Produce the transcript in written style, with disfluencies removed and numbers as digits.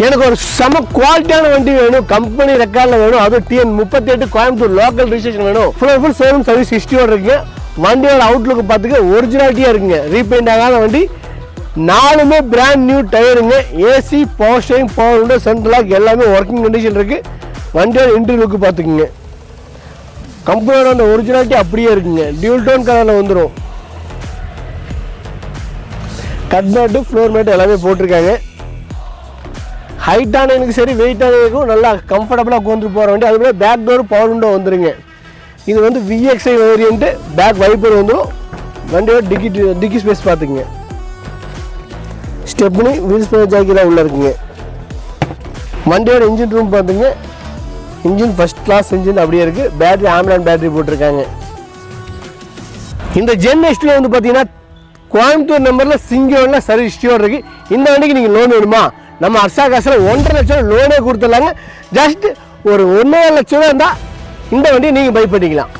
எனக்கு ஒரு செம குவாலிட்டியான வண்டி வேணும், கம்பெனி ரெக்கார்டில் வேணும், அதுவும் TN38 கோயம்புத்தூர் லோக்கல் ரிஜிஸ்ட்ரேஷன் வேணும், ஃபுல் ஷோரூம் சர்வீஸ் ஹிஸ்ட்ரியோட இருக்குங்க. வண்டியோட அவுட்லுக்கு பார்த்துக்க ஒரிஜினாலிட்டியாக இருக்குங்க, ரீபெயிண்ட் ஆகாத வண்டி, 4மே பிராண்ட் நியூ டயருங்க, AC, power steering, power window, central lock எல்லாமே ஒர்க்கிங் கண்டிஷன் இருக்குது. வண்டியோட இன்டீரியர் லுக்கு பார்த்துக்குங்க, கம்பெனியோட அந்த ஒரிஜினாலிட்டி அப்படியே இருக்குங்க, டியூல் டோன் கலரில் வந்துடும். கட் மேட்டு, ஃப்ளோர் மேட்டு எல்லாமே போட்டிருக்காங்க. ஹைட்டானதுக்கு சரி, வெயிட்டானதுக்கும் நல்லா கம்ஃபர்டபுளாக உட்காந்துட்டு போகிற வண்டி. அதுபோல் பேக் டோர் பவர் விண்டோ வந்துருங்க. இது வந்து VXI வேரியண்ட்டு, பேக் வைப்பர் வந்துடும். வண்டியோட டிக்கி ஸ்பேஸ் பார்த்துக்குங்க, ஸ்டெப்னி, வீல் ஸ்பேஸ் ஜாக்கெல்லாம் உள்ளே இருக்குங்க. வண்டியோட இன்ஜின் ரூம் பார்த்துங்க, இன்ஜின் ஃபஸ்ட் கிளாஸ் இன்ஜின் அப்படியே இருக்குது. பேட்டரி ஆம்லான் பேட்டரி போட்டிருக்காங்க. இந்த ஜென் எஸ்டில் வந்து பார்த்தீங்கன்னா கோயம்புத்தூர் நம்பரில் சிங்கிள் சர்வீஸ் ஹிஸ்ட்ரியோட இருக்குது. இந்த வண்டிக்கு நீங்கள் லோன் வேணுமா, நம்ம அர்ஷா காசில் 1.5 லட்சம் லோனே கொடுத்துடலாங்க. ஜஸ்ட் ஒரு 1.5 லட்சம் ரூபா இருந்தால் இந்த வண்டியை நீங்கள் பை பண்ணிக்கலாம்.